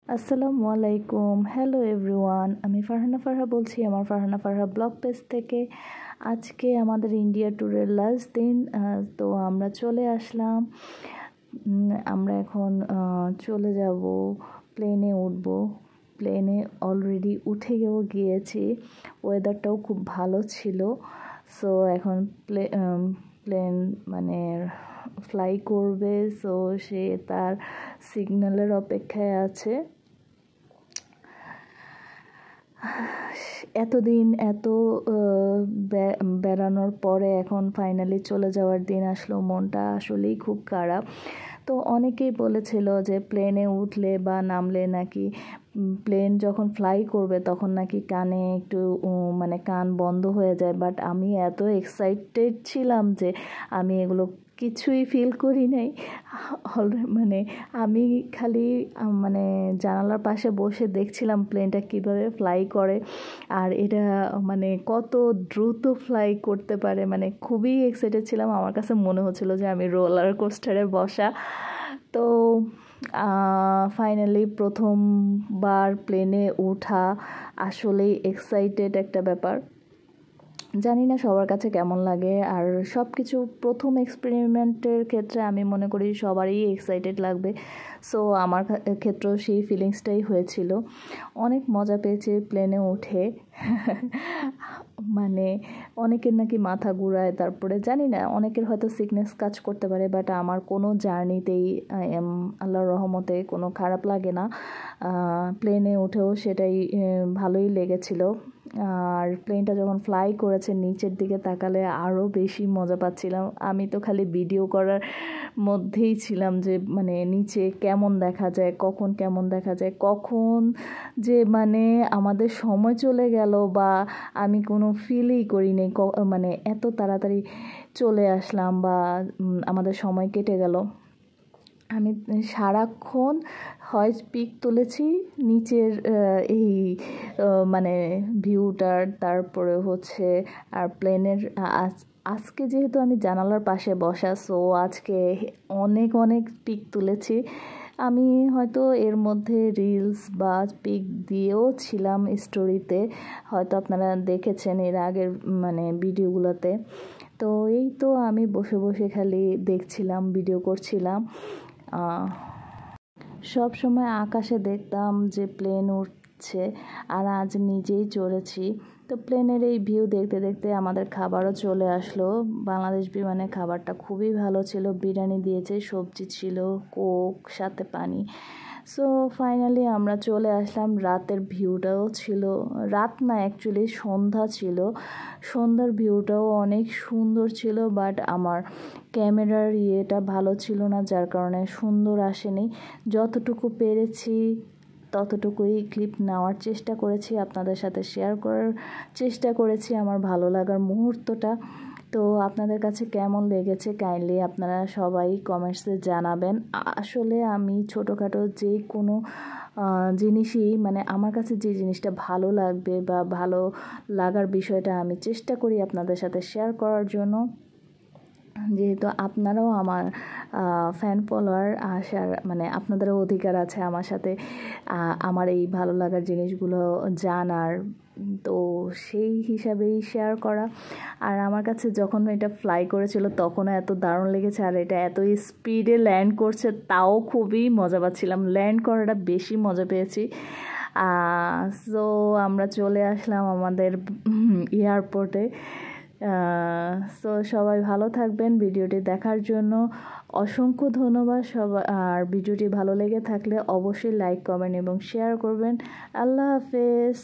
আসসালামু আলাইকুম, hello everyone. আমি ফারহানা ফারহা বলছি আমার ফারহানা ফারহা ব্লগ পেজ থেকে। আজকে আমাদের ইন্ডিয়া ট্যুরের লাস্ট দিন, তো আমরা চলে আসলাম। আমরা এখন চলে যাব, প্লেনে উঠব। প্লেনে অলরেডি উঠে গিয়েছি, ওয়েদারটাও খুব ভালো ছিল। সো এখন প্লেন মানে ফ্লাই করবে, সো সে তার সিগন্যালের অপেক্ষায় আছে। এতদিন এত বেড়ানোর পরে এখন ফাইনালি চলে যাওয়ার দিন আসলো, মনটা আসলেই খুব খারাপ। তো অনেকেই বলেছিল যে প্লেনে উঠলে বা নামলে নাকি প্লেন যখন ফ্লাই করবে তখন নাকি কানে একটু মানে কান বন্ধ হয়ে যায়, বাট আমি এত এক্সাইটেড ছিলাম যে আমি এগুলো কিছুই ফিল করি নাই। মানে আমি খালি মানে জানালার পাশে বসে দেখছিলাম প্লেনটা কিভাবে ফ্লাই করে, আর এটা মানে কত দ্রুত ফ্লাই করতে পারে। মানে খুবই এক্সাইটেড ছিলাম, আমার কাছে মনে হচ্ছিল যে আমি রোলার কোস্টারে বসা। তো ফাইনালি প্রথমবার প্লেনে ওঠা আসলেই এক্সাইটেড একটা ব্যাপার। জানি না সবার কাছে কেমন লাগে, আর সব কিছু প্রথম এক্সপেরিমেন্টের ক্ষেত্রে আমি মনে করি সবারই এক্সাইটেড লাগবে। সো আমার ক্ষেত্রেও সেই ফিলিংসটাই হয়েছিল। অনেক মজা পেয়েছি প্লেনে উঠে। মানে অনেকের নাকি মাথা ঘুরায়, তারপরে জানি না অনেকের হয়তো সিকনেস কাজ করতে পারে, বাট আমার কোনো জার্নিতেই আল্লাহর রহমতে কোনো খারাপ লাগে না। প্লেনে উঠেও সেটাই ভালোই লেগেছিল। আর প্লেনটা যখন ফ্লাই করেছে নিচের দিকে তাকালে আরও বেশি মজা পাচ্ছিলাম। আমি তো খালি ভিডিও করার মধ্যেই ছিলাম যে মানে নিচে কেমন দেখা যায়, কখন কেমন দেখা যায়, কখন যে মানে আমাদের সময় চলে গেল বা আমি কোনো ফিলই করিনি, মানে এত তাড়াতাড়ি চলে আসলাম বা আমাদের সময় কেটে গেল। আমি সারাক্ষণ হয় পিক তুলেছি নিচের এই মানে ভিউটার, তারপরে হচ্ছে আর প্লেনের। আজকে যেহেতু আমি জানালার পাশে বসা, সো আজকে অনেক অনেক পিক তুলেছি। আমি হয়তো এর মধ্যে রিলস বা পিক দিয়েও ছিলাম স্টোরিতে, হয়তো আপনারা দেখেছেন এর আগের মানে ভিডিওগুলোতে। তো এই তো আমি বসে বসে খালি দেখছিলাম, ভিডিও করছিলাম। সব সময় আকাশে দেখতাম যে প্লেন উঠছে, আর আজ নিজেই চড়েছি। তো প্লেনের এই ভিউ দেখতে দেখতে আমাদের খাবারও চলে আসলো। বাংলাদেশ বিমানে খাবারটা খুবই ভালো ছিল, বিরিয়ানি দিয়েছে, সবজি ছিল, কোক, সাথে পানি। সো ফাইনালি আমরা চলে আসলাম। রাতের ভিউটাও ছিল, রাত না অ্যাকচুয়ালি সন্ধ্যা ছিল, সন্ধ্যার ভিউটাও অনেক সুন্দর ছিল, বাট আমার ক্যামেরার ইয়েটা ভালো ছিল না, যার কারণে সুন্দর আসেনি। যতটুকু পেরেছি ততটুকুই ক্লিপ নেওয়ার চেষ্টা করেছি, আপনাদের সাথে শেয়ার করার চেষ্টা করেছি আমার ভালো লাগার মুহূর্তটা। তো আপনাদের কাছে কেমন লেগেছে কাইন্ডলি আপনারা সবাই কমেন্টসে জানাবেন। আসলে আমি ছোটোখাটো যে কোনো জিনিসই মানে আমার কাছে যে জিনিসটা ভালো লাগবে বা ভালো লাগার বিষয়টা আমি চেষ্টা করি আপনাদের সাথে শেয়ার করার জন্য, যেহেতু আপনারাও আমার ফ্যান ফলোয়ার, আসার মানে আপনাদেরও অধিকার আছে আমার সাথে আমার এই ভালো লাগার জিনিসগুলো জানার। তো সেই হিসাবেই শেয়ার করা। আর আমার কাছে যখন এটা ফ্লাই করেছিল তখনও এত দারুণ লেগেছে, আর এটা এত স্পিডে ল্যান্ড করছে তাও খুবই মজা পাচ্ছিলাম, ল্যান্ড করাটা বেশি মজা পেয়েছি। সো আমরা চলে আসলাম আমাদের এয়ারপোর্টে। সো সবাই ভালো থাকবেন, ভিডিওটি দেখার জন্য অসংখ্য ধন্যবাদ সবাই। আর ভিডিওটি ভালো লেগে থাকলে অবশ্যই লাইক, কমেন্ট এবং শেয়ার করবেন। আল্লাহ হাফেজ।